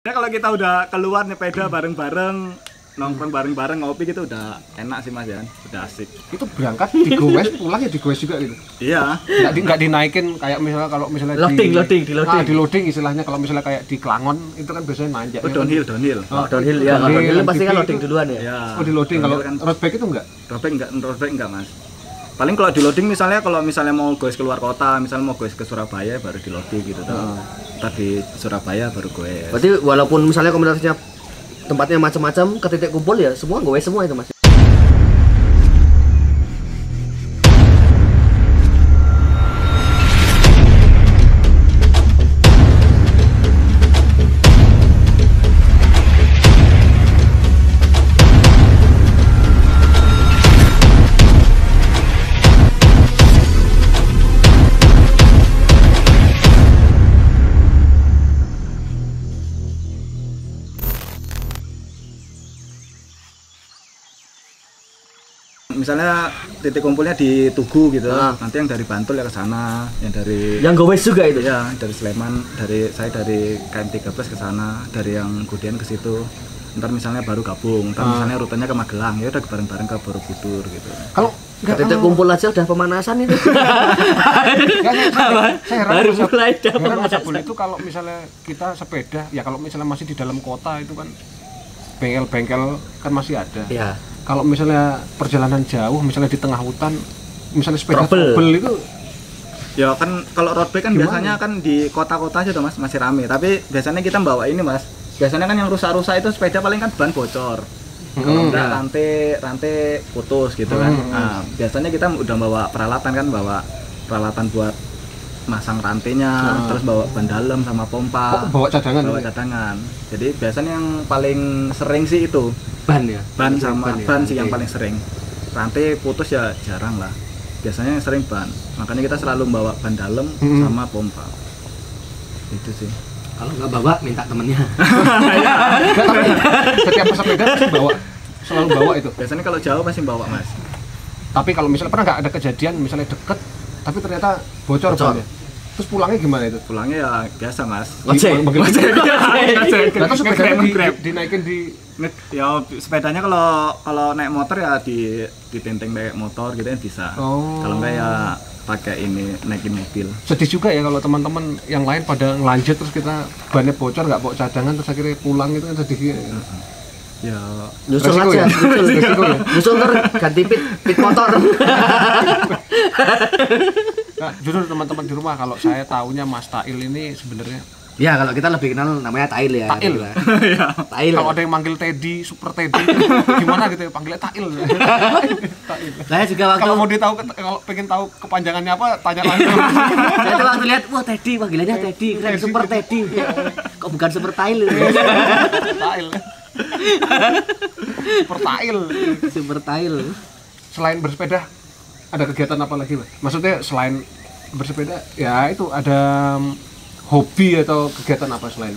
Ya kalau kita udah keluar sepeda bareng-bareng, nongkrong bareng-bareng ngopi gitu udah enak sih Mas ya, udah asik. Itu berangkat digoes, pulang ya digoes juga gitu. Iya. Nggak dinaikin kayak misalnya kalau misalnya di loading istilahnya kalau misalnya kayak di Klangon itu kan biasanya nanjak. Oh, downhill. Downhill ya. Downhill pasti kan loading duluan ya. Ya. Oh, di loading kalau kan, road bike itu enggak? Road bike enggak Mas. Paling kalau di loading misalnya kalau mau goes keluar kota, misalnya mau goes ke Surabaya baru di loading gitu tuh. Tadi Surabaya baru goes. Berarti walaupun misalnya komunitasnya tempatnya macam-macam, ke titik kumpul ya semua goes semua itu Mas. Misalnya titik kumpulnya di Tugu gitu, nanti yang dari Bantul ya ke sana, yang goes juga itu ya dari Sleman, saya dari KM13 ke sana, dari yang Gudian ke situ. Ntar misalnya baru gabung, ntar misalnya rutenya ke Magelang, ya udah bareng-bareng ke Borobudur gitu. Kalau titik kumpul aja udah pemanasan itu. Saya baru mulai pemanasan itu kalau misalnya kita sepeda, ya kalau misalnya masih di dalam kota itu kan bengkel-bengkel kan masih ada. Iya. Kalau misalnya perjalanan jauh, misalnya di tengah hutan, misalnya sepeda trouble itu, ya kan kalau road bike kan biasanya kan di kota-kota aja tuh Mas, masih rame. Tapi biasanya kita bawa ini Mas, biasanya kan yang rusak-rusak itu sepeda paling kan ban bocor, kalau enggak rantai putus gitu kan. Nah, biasanya kita udah bawa peralatan peralatan buat masang rantainya, terus bawa ban dalam sama pompa. Bawa cadangan. Jadi biasanya yang paling sering sih itu ban sih yang paling sering. Rantai putus ya jarang lah, biasanya yang sering ban, makanya kita selalu bawa ban dalam sama pompa itu sih. Kalau nggak bawa minta temennya. Setiap pesepeda pasti selalu bawa itu. Biasanya kalau jauh pasti bawa Mas. Tapi kalau misalnya pernah nggak ada kejadian misalnya deket tapi ternyata bocor. Bannya, terus pulangnya gimana itu? Pulangnya ya biasa Mas. Ojek. Terus sepedanya dinaikin ya sepedanya kalau naik motor ya ditenteng naik motor gitu kan bisa. Kalau enggak ya pakai ini naikin mobil. Sedih juga ya kalau teman-teman yang lain pada ngelanjut terus kita bannya bocor nggak bawa cadangan terus akhirnya pulang itu kan sedih ya. Nyusul aja, nyusul ntar ganti pit motor. Nah, jujur teman-teman di rumah, kalau saya taunya Mas Tail ini sebenarnya ya kalau kita lebih kenal namanya Tail ya. Tail. Kalau ada yang manggil Teddy, Super Teddy, gimana gitu ya panggilnya Tail. Saya juga waktu kalau mau kalau pengen tahu kepanjangannya apa tanya langsung. Saya tuh waktu lihat wah Teddy panggilannya Teddy, keren Super Teddy. Kok bukan Super Tail? Tail. Super Tail. Selain bersepeda ada kegiatan apa lagi, Mas? Maksudnya selain bersepeda ya itu ada hobi atau kegiatan apa selain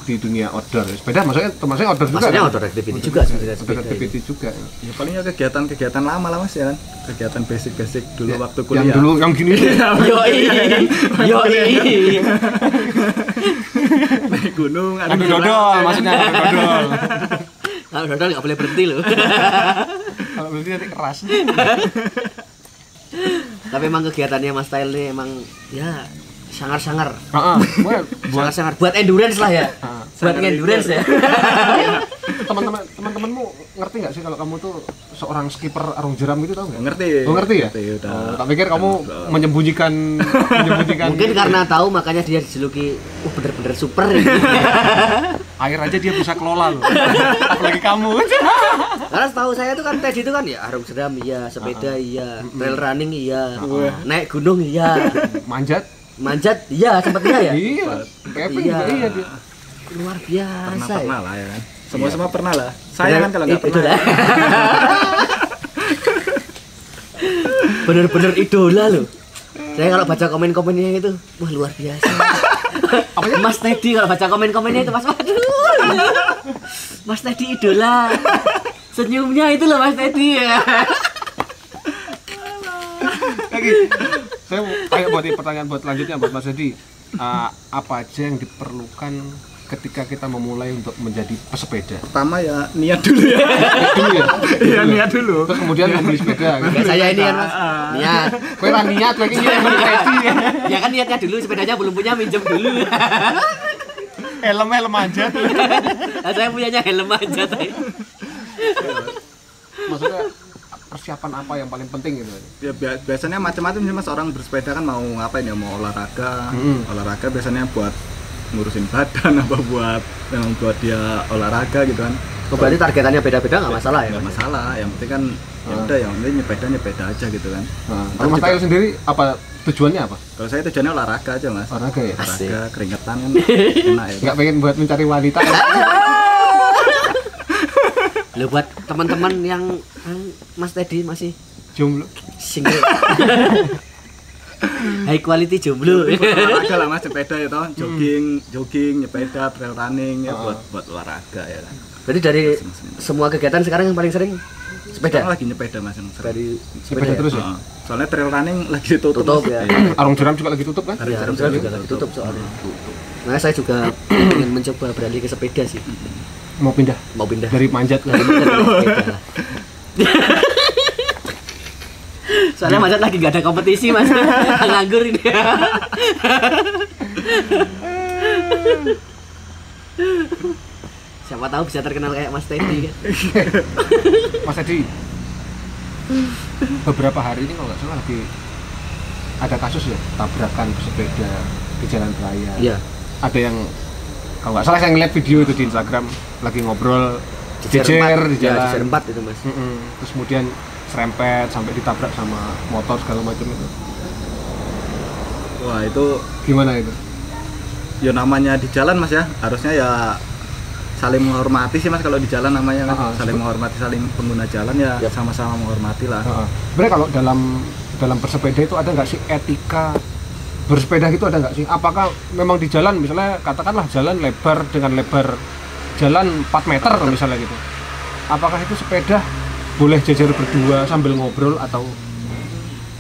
di dunia outdoor? Sepeda maksudnya outdoor juga. Maksudnya outdoor activity juga sebenarnya. Activity juga. Ya palingnya kegiatan lama lah Mas ya kan. Kegiatan basic dulu ya, waktu kuliah. Yang dulu yang gini. Yoi. Naik gunung, adu dodol maksudnya adu dodol. Kalau dodol nggak boleh berhenti loh. Kalau berhenti nanti keras. Tapi emang kegiatannya Mas Tail nih emang ya sangar-sangar. Sangar-sangar buat endurance lah ya. Buat endurance ya. Teman-temanmu ngerti nggak sih kalau kamu tuh seorang skipper arung jeram gitu, tahu nggak? Ngerti. Oh, ngerti ya? Tak pikir kamu menyembunyikan. Mungkin karena tahu makanya dia dijuluki bener-bener super gitu. Air aja dia bisa kelola loh. Apalagi kamu. Karena tahu saya tuh kan tadi itu kan ya arung jeram iya, sepeda iya, trail running iya, naik gunung iya. Manjat iya sempat iya ya? Iya. Camping iya dia. Luar biasa. Pernah lah ya kan. Semua pernah lah. Saya kan kalau nggak pernah. Bener-bener idola loh. Saya kalau baca komen-komennya itu, wah luar biasa. Mas Teddy kalau baca komen-komennya itu Mas, waduh. Mas Teddy idola. Senyumnya itu loh Mas Teddy ya. Lagi. Saya mau tanya buat pertanyaan buat selanjutnya buat Mas Teddy. Apa aja yang diperlukan ketika kita memulai untuk menjadi pesepeda? Pertama ya niat dulu ya. Niat dulu ya? Iya niat dulu. Terus kemudian membeli sepeda gitu. Kayak saya ini kan Mas. Niat. Kowe ra niat kowe iki ready. Ya kan niatnya dulu, sepedanya belum punya, minjem dulu. Helm aja. Nah, saya punyanya helm aja tadi. Maksudnya persiapan apa yang paling penting gitu? Ya biasanya macam-macam sih Mas, orang bersepeda kan mau ngapain ya, mau olahraga. Olahraga biasanya buat ngurusin badan apa memang buat dia olahraga gitu kan. Oh, berarti targetannya beda-beda nggak masalah ya? Nggak masalah, yang penting kan ya udah, yang penting nyepeda aja gitu kan. Kalau Mas Tayo sendiri apa tujuannya apa? Kalau saya tujuannya olahraga aja Mas. Olahraga ya? Olahraga, keringetan kan enak ya. Nggak pengen buat mencari wanita? Lo buat teman-teman yang Mas Teddy masih Jomblo? single. High quality jomblo. Olahraga lah Mas, sepeda ya toh, jogging, nyepeda, trail running ya buat olahraga ya kan. Berarti dari semua kegiatan sekarang yang paling sering sepeda? Sekarang lagi nyepeda Mas yang sering. Dari Sepeda terus ya? Soalnya trail running lagi ditutup Tutup Mas. ya. Arung jeram juga lagi tutup kan? Ya, jalan juga lagi tutup soalnya. Nah, saya juga ingin mencoba beralih ke sepeda sih. Mau pindah? Mau pindah. Dari manjat ke sepeda lah. Soalnya Mas lagi nggak ada kompetisi Mas. Nganggur ini. Siapa tahu bisa terkenal kayak Mas Teddy kan. Mas Teddy, beberapa hari ini kalau nggak salah lagi ada kasus ya, tabrakan pesepeda di jalan raya. Iya. Ada yang kalau nggak salah saya ngeliat video itu di Instagram, lagi ngobrol jejer di jalan. Jejer 4 itu Mas. Terus kemudian serempet sampai ditabrak sama motor segala macam itu. Wah itu Gimana itu? ya namanya di jalan Mas ya, harusnya ya saling menghormati sih Mas, kalau di jalan namanya kan. Saling menghormati, saling pengguna jalan ya, sama-sama menghormati lah. Sebenarnya kalau dalam bersepeda itu ada nggak sih etika bersepeda gitu, ada nggak sih? Apakah memang di jalan misalnya katakanlah jalan lebar dengan lebar jalan 4 meter misalnya gitu, apakah itu sepeda boleh jajar berdua sambil ngobrol atau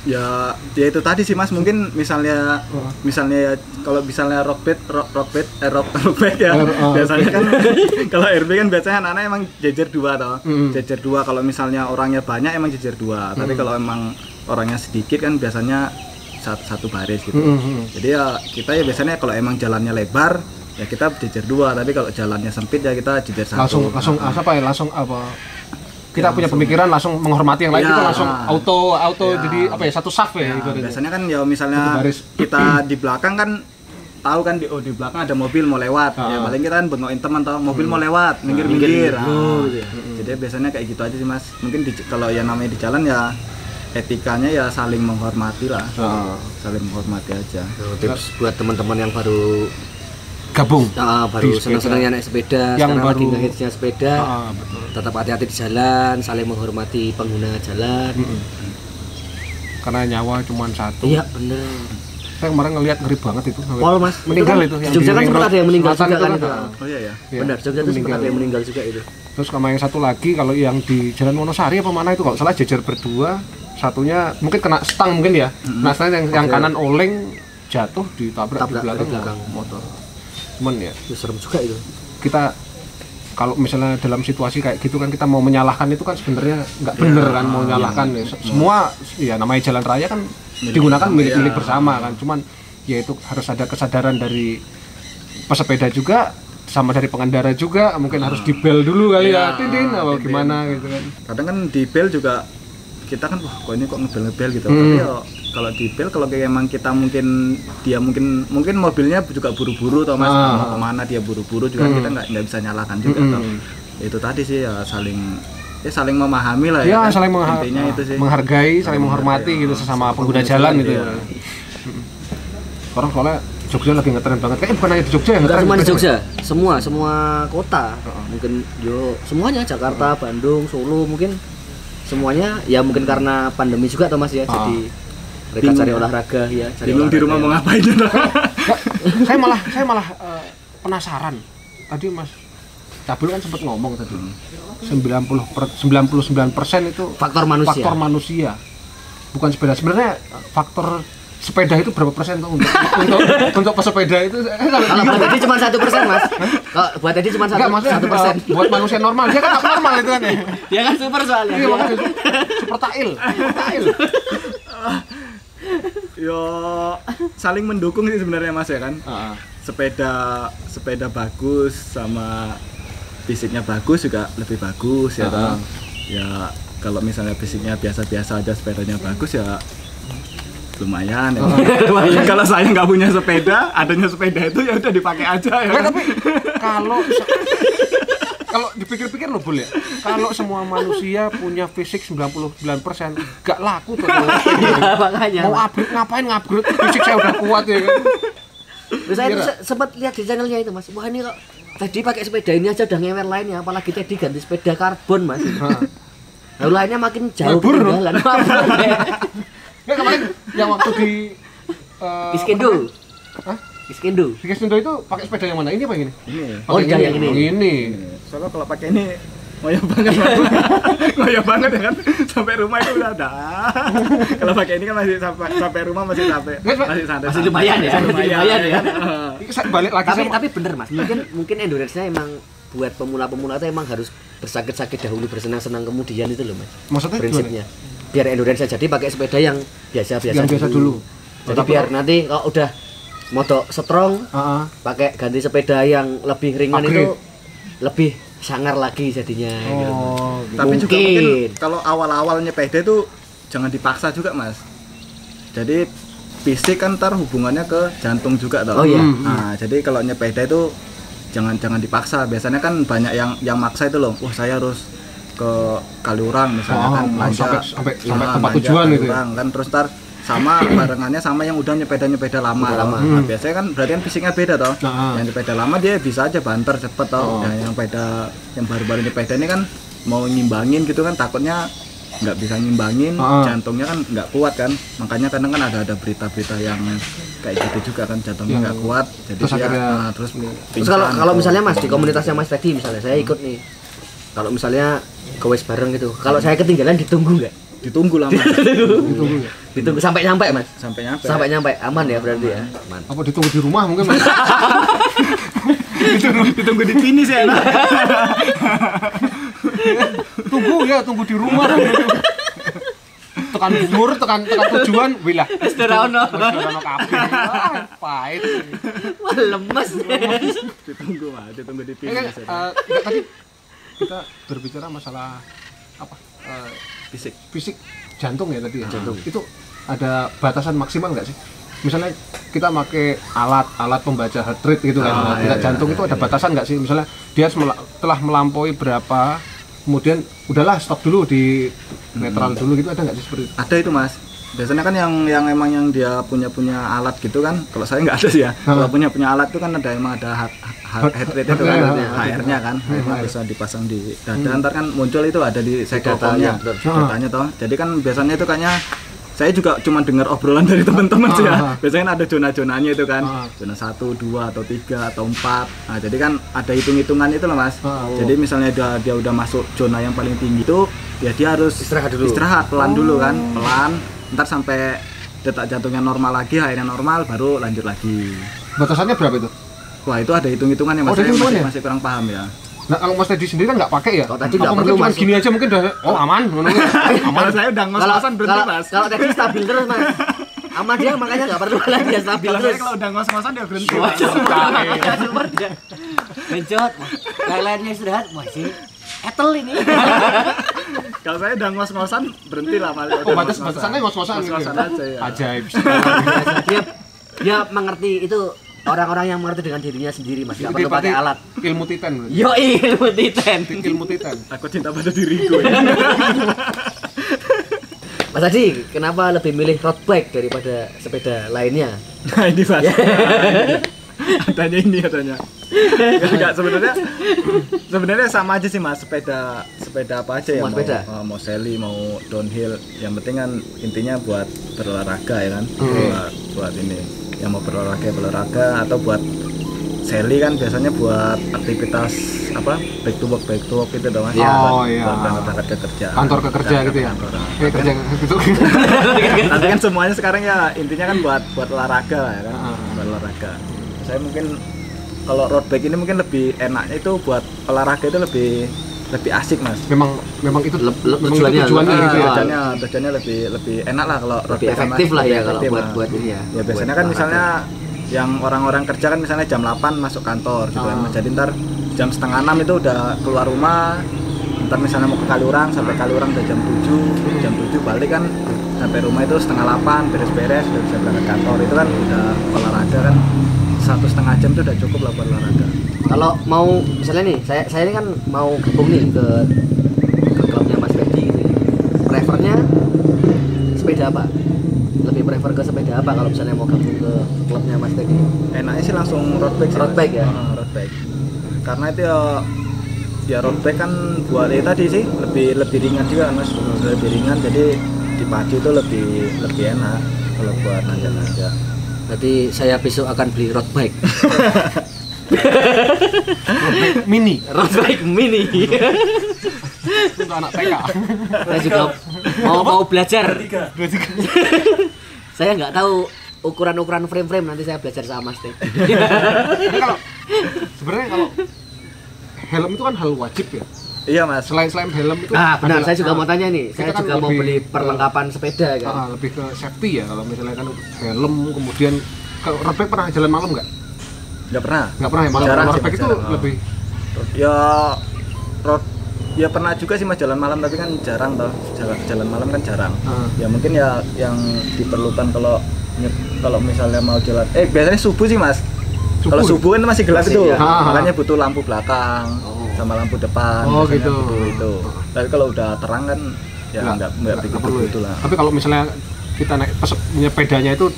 Ya itu tadi sih Mas, mungkin misalnya ya kalau misalnya road bike ya biasanya kan kalau RB kan biasanya anak-anak emang jejer 2 toh. Jejer 2, kalau misalnya orangnya banyak emang jejer 2. Tapi kalau emang orangnya sedikit kan biasanya satu baris gitu. Jadi ya kita ya biasanya kalau emang jalannya lebar ya kita jejer 2, tapi kalau jalannya sempit ya kita jejer 1. langsung apa kita punya pemikiran langsung menghormati yang lain, kita langsung auto jadi apa ya, satu saf ya, biasanya kan ya misalnya kita di belakang kan tahu kan di belakang ada mobil mau lewat, ya paling kita kan bengokin teman tahu mobil mau lewat, minggir. Jadi biasanya kayak gitu aja sih Mas. Mungkin kalau yang namanya di jalan ya etikanya ya saling menghormati lah. Saling menghormati aja. Tips buat teman-teman yang baru gabung baru senang-senangnya naik sepeda, yang sekarang baru lagi ngehitsnya sepeda, tetap hati-hati di jalan, saling menghormati pengguna jalan. Karena nyawa cuma satu. Iya benar. Saya kemarin ngelihat ngeri banget itu. Pol Mas, meninggal itu. Di Jogja kan sempat ada yang meninggal juga kan itu. Oh iya ya. Benar, Jogja itu sempat ada yang meninggal juga itu. Terus sama yang satu lagi kalau yang di Jalan Wonosari apa mana itu kalau salah jejer berdua, satunya mungkin kena stang mungkin ya. Nah, yang kanan oleng jatuh ditabrak di belakang motor. Cuman ya itu serem juga itu. Kita kalau misalnya dalam situasi kayak gitu kan kita mau menyalahkan itu kan sebenarnya nggak bener kan, mau menyalahkan ya. Semua ya namanya jalan raya kan digunakan milik bersama kan, cuman ya itu harus ada kesadaran dari pesepeda juga sama dari pengendara juga, mungkin harus dibel dulu kali ya, Tindin atau gimana gitu kan. Kadang kan di bel juga kita kan wah kok ini kok ngebel gitu. Tapi ya kalau di bel kalau kayak emang kita mungkin mobilnya juga buru-buru atau Mas mau kemana dia buru-buru juga kita nggak bisa nyalakan juga toh. Itu tadi sih ya saling memahami lah ya. Kan? Saling itu sih. Menghargai, saling menghormati gitu sesama pengguna jalan gitu ya. Orang soalnya Jogja lagi ngetren banget. Kayaknya bukan hanya di Jogja ya, nggak cuma di Jogja, semua kota. Mungkin semuanya Jakarta, Bandung, Solo mungkin semuanya ya mungkin karena pandemi juga atau Mas ya. Jadi mereka cari olahraga ya, bingung di rumah mau ngapain gitu. Saya malah penasaran. Tadi Mas Cabul kan sempat ngomong tadi 99% itu faktor manusia. Bukan sepeda. Sebenarnya faktor sepeda itu berapa persen tuh untuk pesepeda itu? Kalau buat tadi cuma 1%, Mas. Kalau buat tadi cuma 1%. Buat manusia normal, dia kan abnormal itu kan ya. Dia kan super soalnya. Iya, makanya super tail. Yo saling mendukung sih sebenarnya Mas ya kan. Sepeda bagus sama fisiknya bagus juga lebih bagus ya toh. Ya kalau misalnya fisiknya biasa-biasa aja sepedanya bagus ya lumayan ya. Kalau saya nggak punya sepeda, adanya sepeda itu ya udah dipakai aja ya. Tapi kalau dipikir-pikir loh boleh. Kalau semua manusia punya fisik 99%, gak laku tuh. Makanya. Mau upgrade ngapain ngupgrade? Fisik saya udah kuat ya kan. Saya sempat lihat di channelnya itu Mas. Wah ini kok tadi pakai sepeda ini aja udah ngewer lainnya, apalagi tadi ganti sepeda karbon Mas. Lalu lainnya makin jauh ketinggalan. Ya kemarin yang waktu di Iskendo. Hah? Iskendo. Iskendo itu pakai sepeda yang mana? Ini apa yang ini? Ini. Oh, yang ini. Soalnya kalau pakai ini ngoyo banget. Ngoyo banget ya kan. Sampai rumah itu udah ada. Kalau pakai ini kan masih sampai rumah masih santai. Masih lumayan ya. Lumayan ya. Balik lagi tapi bener Mas. Mungkin endurance-nya emang buat pemula-pemula itu emang harus bersakit-sakit dahulu, bersenang-senang kemudian itu loh Mas. Maksudnya prinsipnya biar endurance jadi pakai sepeda yang biasa-biasa dulu. Jadi biar nanti kalau udah moto strong, pakai ganti sepeda yang lebih ringan itu lebih sangar lagi jadinya. Gitu. Tapi juga mungkin kalau awal-awal nyepeda itu jangan dipaksa juga Mas. Jadi fisik kan ntar hubungannya ke jantung juga toh. Oh iya. Nah, jadi kalau nyepeda itu jangan dipaksa. Biasanya kan banyak yang maksa itu loh. Wah, saya harus ke Kaliurang misalnya kan sampai tempat tujuan gitu ya. Kan terus ntar sama barengannya sama yang udah nyepeda lama. Nah, biasanya kan berarti kan fisiknya beda toh. Yang nyepeda lama dia bisa aja banter cepet toh. Nah, yang baru-baru nyepeda ini kan mau ngimbangin gitu kan takutnya nggak bisa ngimbangin, jantungnya kan nggak kuat kan. Makanya kadang kan ada berita-berita yang kayak gitu juga kan, jantungnya nggak kuat. Jadi terus kalau misalnya Mas di komunitasnya Mas tadi misalnya saya ikut nih. Kalau misalnya gowes bareng gitu. Kalau saya ketinggalan ditunggu nggak? Ditunggu lama. Ditunggu sampai nyampe Mas. Sampai nyampe aman ya berarti ya. Aman. Apa ditunggu di rumah mungkin Mas? ditunggu di finish ya. Tunggu di rumah. Tekan umur, tekan tujuan, wilah. Sederhana kabeh. Pahit. Wah, lemes. Ditunggu di finish. Tadi kita berbicara masalah apa? Fisik jantung ya tadi ya. Jantung. Itu ada batasan maksimal nggak sih? Misalnya kita pakai alat pembaca heart rate gitu kan. Jantung itu ada batasan nggak sih? Misalnya dia telah melampaui berapa, kemudian udahlah stop dulu di netral dulu gitu, ada nggak sih seperti itu? Ada itu Mas. Biasanya kan yang emang yang dia punya alat gitu kan. Kalau saya nggak ada sih ya. Kalau punya alat itu kan ada heart rate itu kan, HR-nya kan. Bisa dipasang di dada. Ntar kan muncul itu ada di datanya toh. Jadi kan biasanya itu kayaknya saya juga cuma dengar obrolan dari teman-teman sih ya. Biasanya ada zona-zonanya itu kan. Zona 1, 2 atau 3 atau 4. Nah, jadi kan ada hitung-hitungan itu loh Mas. Jadi misalnya dia udah masuk zona yang paling tinggi itu, ya dia harus istirahat pelan dulu kan. Pelan. Ntar sampai detak jantungnya normal lagi, HR-nya normal, baru lanjut lagi. Batasannya berapa itu? Wah, itu ada hitung-hitungannya Mas. Saya masih kurang paham ya. Nah, kalau Mas Teddy sendiri kan nggak pakai ya? Kalau tadi nggak perlu Mas. Gini aja mungkin udah aman. Kalau saya udah ngos-ngosan berhenti Mas. Kalau tadi stabil terus Mas. Aman dia makanya nggak perlu lagi dia stabil terus. Kalau udah ngos-ngosan dia berhenti. Super dia. Bencot. Lain-lainnya istirahat masih etel ini. Kalau saya udah ngos-ngosan berhenti lah malah. Oh, batasannya ngos-ngosan gitu. Aja ya. Ajaib. Dia mengerti itu orang-orang yang mengerti dengan dirinya sendiri Mas, nggak perlu pakai alat. Ilmu titan. Yo ilmu titan. Aku cinta pada diriku. Mas Adi, kenapa lebih milih road bike daripada sepeda lainnya? Nah ini Mas. Adanya. Enggak sebenarnya sama aja sih Mas, sepeda apa aja ya, mau seli mau downhill, yang penting kan intinya buat berolahraga ya kan. Buat ini yang mau berolahraga atau buat Sally kan biasanya buat aktivitas apa back to work gitu dong mas. Oh iya. Buat berangkat ke kerja. Kantor ke kerja gitu ya. Kerja gitu. Nanti kan semuanya sekarang ya intinya kan buat olahraga lah ya kan. Buat olahraga. Saya mungkin kalau road bike ini mungkin lebih enaknya itu buat olahraga itu lebih asik mas. Memang itu tujuannya gitu ya. Tujuannya lebih enak lah kalau road lebih bike efektif lah ya kalau efektif, buat ini ya. Ya biasanya kan misalnya yang orang-orang kerja kan misalnya jam 8 masuk kantor gitu kan. Jadi ntar jam setengah 6 itu udah keluar rumah. Ntar misalnya mau ke Kaliurang, sampai Kaliurang udah jam 7 balik kan sampai rumah itu setengah 8 beres-beres udah bisa berangkat kantor. Itu kan udah olahraga kan 1,5 jam itu udah cukup lah buat olahraga. Kalau mau misalnya nih, saya ini kan mau gabung nih ke klubnya Mas Fedi gitu. Prefernya sepeda apa? Lebih prefer ke sepeda apa kalau misalnya mau gabung ke klubnya Mas Fedi? Enaknya sih langsung road bike sih. Road bike ya? Road bike. Karena itu ya road bike kan buat tadi sih lebih ringan juga mas. Lebih ringan jadi dipacu itu lebih enak kalau buat nanjak-nanjak. Berarti saya besok akan beli road bike. Mini. Road bike mini. Untuk anak TK. Saya juga mau belajar. Saya nggak tahu ukuran frame nanti saya belajar sama Mas Teh. Tapi sebenarnya kalau helm itu kan hal wajib ya. Iya mas. Selain helm itu. Benar. Saya juga mau tanya nih. Saya kan juga mau beli perlengkapan sepeda kan. Lebih ke safety ya kalau misalnya kan helm kemudian kalau road bike pernah jalan malam nggak? Nggak pernah. Nggak pernah ya. Malam Jarang road sih, bike itu jarang. lebih. Ya pernah juga sih mas jalan malam tapi kan jarang toh. Jalan malam kan jarang. Ya mungkin ya yang diperlukan kalau misalnya mau jalan. Biasanya subuh sih mas. Kalau subuh kan masih gelap itu. Ya. Makanya butuh lampu belakang sama lampu depan. Gitu. Butuh itu. Tapi kalau udah terang kan ya nggak perlu begitu lah. Tapi kalau misalnya kita naik sepedanya itu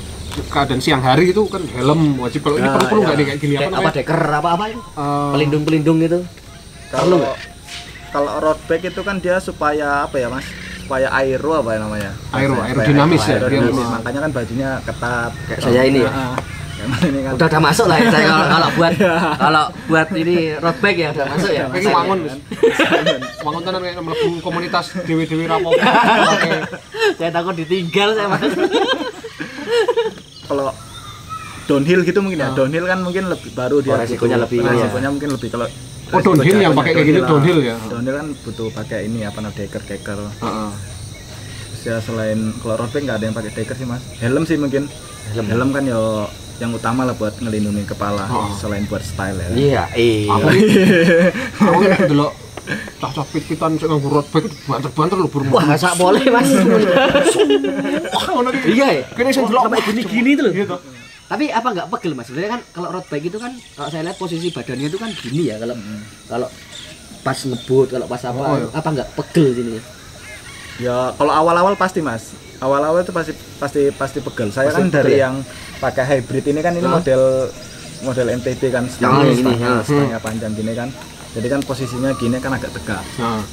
keadaan siang hari itu kan helm wajib. Kalau ini perlu nggak nih kayak gini apa deker apa itu? Pelindung gitu. Kalau road bike itu kan dia supaya apa ya mas? Supaya aero apa ya namanya? Aerodinamis ya. Makanya kan bajunya ketat. Kayak saya ini ya. Ini kan. Udah masuk lah ya saya kalau buat ini road bike ya udah masuk ya. Kayak wangun tenan kayak mlebu komunitas dewe-dewe rapopo. Saya takut ditinggal saya mas. Kalau downhill gitu mungkin ya. Downhill kan mungkin lebih baru dia. Resikonya lebih. Resikonya mungkin lebih kalau downhill yang pakai kayak gini downhill ya. Downhill kan butuh pakai ini apa namanya deker. Ya selain kalau road bike nggak ada yang pakai deker sih mas. Helm sih mungkin. Helm kan ya yang utama lah buat ngelindungin kepala selain buat style ya. Iya. Aku nek delok cah-cah pit-pitan sing nganggo road bike banter-banter lho burung. Wah, enggak boleh mas. Iya ya. Kene sing delok sampai gini-gini tuh loh. Gitu. Tapi apa nggak pegel mas? Sebenarnya kan kalau road bike itu kan kalau saya lihat posisi badannya itu kan gini ya kalau pas ngebut kalau pas apa nggak pegel sini ya? Ya kalau awal-awal pasti mas. Awal-awal itu pasti pegel. Saya kan dari yang pakai hybrid ini kan ini model MTB kan setengah panjang gini kan. Jadi kan posisinya gini kan agak tegak.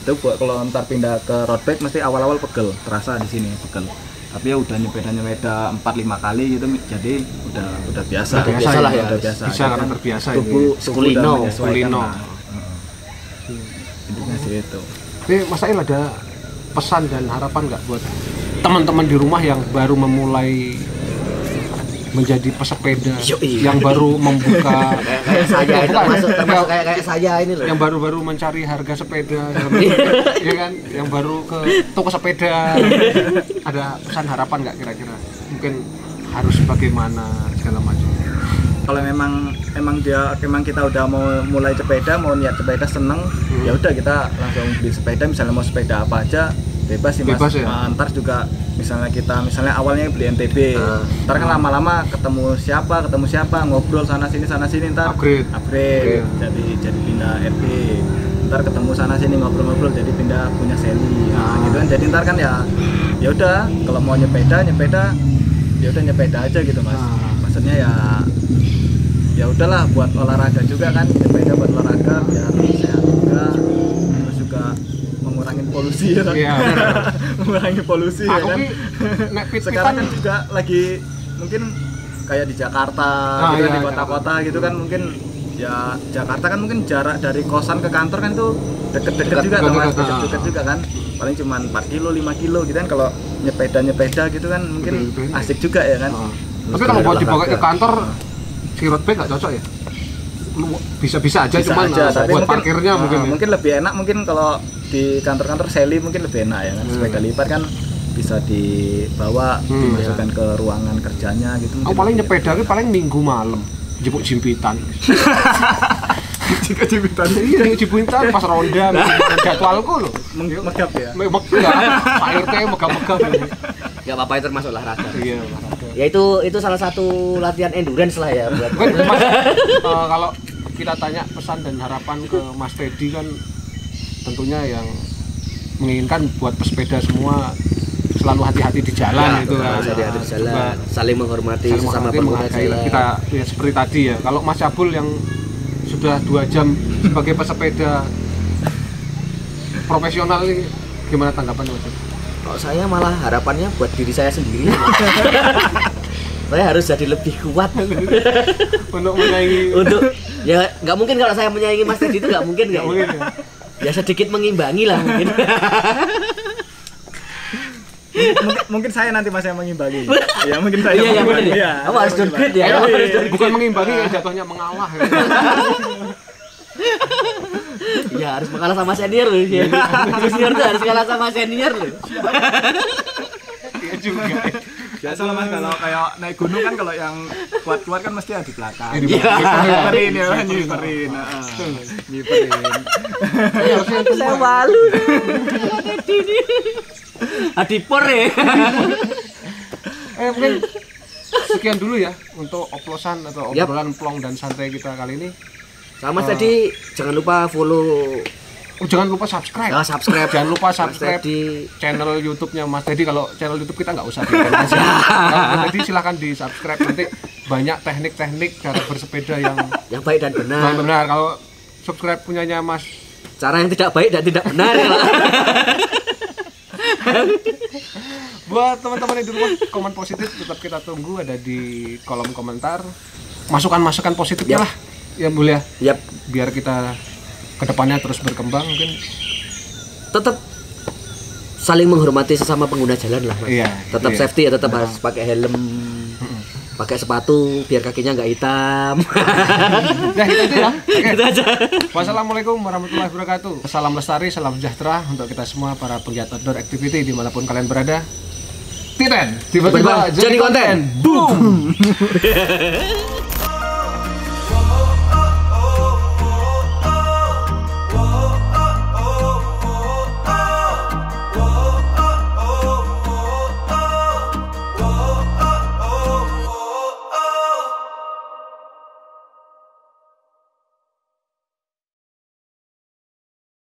Itu buat kalau ntar pindah ke road bike mesti awal-awal pegel, terasa di sini pegel. Tapi ya udah nyepeda 4-5 kali gitu jadi udah biasa. Udah biasa lah ya. Udah biasa. Bisa karena terbiasa tubuh kulino. Intinya sih itu. Tapi Mas Ail ada pesan dan harapan nggak buat teman-teman di rumah yang baru memulai menjadi pesepeda, yang baru membuka kayak saya itu termasuk kayak saya ini loh, yang baru-baru mencari harga sepeda, ya kan, yang baru ke toko sepeda, ada pesan harapan nggak kira-kira? Mungkin harus bagaimana segala macam. Kalau memang kita udah mau mulai sepeda, mau niat sepeda seneng, ya udah kita langsung beli sepeda. Misalnya mau sepeda apa aja bebas sih mas. Bebas, ya? Ntar juga misalnya awalnya beli MTB, ntar kan lama-lama ketemu siapa ngobrol sana sini ntar upgrade. Jadi pindah RB, ntar ketemu sana sini ngobrol jadi pindah punya Sally. Gitu kan. Jadi ntar kan ya udah kalau mau nyepeda ya udah nyepeda aja gitu mas. Maksudnya ya udahlah buat olahraga juga kan, sepeda buat olahraga biar sehat juga, terus juga mengurangi polusi ya kan. Iya. Mengurangi polusi ya kan. Sekarang kan juga lagi mungkin kayak di Jakarta gitu kan, di kota-kota gitu kan mungkin Ya Jakarta kan mungkin jarak dari kosan ke kantor kan tuh deket-deket juga kan mas, deket-deket juga kan, paling cuma 4 kilo 5 kilo gitu kan. Kalau nyepeda gitu kan mungkin asik juga ya kan. Tapi kalau buat dibawa ke kantor si road bike nggak cocok ya? Bisa aja, cuman tapi buat parkirnya mungkin lebih enak mungkin kalau di kantor-kantor seli mungkin lebih enak ya kan. Sepeda lipat kan bisa dibawa dimasukkan ke ruangan kerjanya gitu. Aku paling nyepeda paling minggu malam jemput jimpitan. Jika jimpitan iya jimpitan pas ronda jadwalku loh megap ya. Pak RT megap-megap. Enggak apa-apa, itu termasuk olahraga. Iya, olahraga. Ya itu salah satu latihan endurance lah ya buat. Kalau kita tanya pesan dan harapan ke Mas Teddy kan tentunya yang menginginkan buat pesepeda semua selalu hati-hati di jalan itu kan. Hati-hati di jalan, saling menghormati sesama pengguna jalan. Kita ya seperti tadi ya, kalau Mas Cabul yang sudah 2 jam sebagai pesepeda profesional ini gimana tanggapannya Mas? Kalau saya malah harapannya buat diri saya sendiri. Saya harus jadi lebih kuat untuk menyaingi. Untuk ya nggak mungkin kalau saya menyaingi Mas Teddy itu nggak mungkin ya. Ya sedikit mengimbangi lah mungkin. mungkin saya nanti Mas yang mengimbangi. Ya mungkin saya. Iya, benar ya. Kamu harus downgrade ya. Bukan mengimbangi, jatuhnya mengalah ya. Ya harus mengalah sama senior loh. Ya. Senior tuh harus kalah sama senior loh. Iya juga. Biasa lah Mas, kalau kayak naik gunung kan kalau yang kuat-kuat kan mesti ada di belakang. Nyiperin ya, nyiperin. Saya malu. Teddy ini. Adipor ya. Mungkin sekian dulu ya untuk oplosan atau obrolan plong dan santai kita kali ini. Sama tadi jangan lupa follow. Jangan lupa subscribe. Subscribe. Jangan lupa subscribe di channel YouTube-nya Mas Teddy. Kalau channel YouTube kita nggak usah aja. Mas Teddy silahkan di subscribe, nanti banyak teknik-teknik cara bersepeda yang baik dan benar. Benar. Kalau subscribe punyanya Mas, cara yang tidak baik dan tidak benar. Buat teman-teman yang di rumah, komen positif tetap kita tunggu ada di kolom komentar. Masukan-masukan positifnya lah yang boleh ya. Biar kita kedepannya terus berkembang, mungkin tetap saling menghormati sesama pengguna jalan lah Mas. Iya, tetap safety ya, tetap harus pakai helm, pakai sepatu biar kakinya nggak hitam. Nah itu aja ya. Oke. Itu aja. Wassalamualaikum warahmatullahi wabarakatuh. Salam lestari, salam sejahtera untuk kita semua para penggiat outdoor activity dimanapun kalian berada. Titen, tiba-tiba jadi konten. Boom.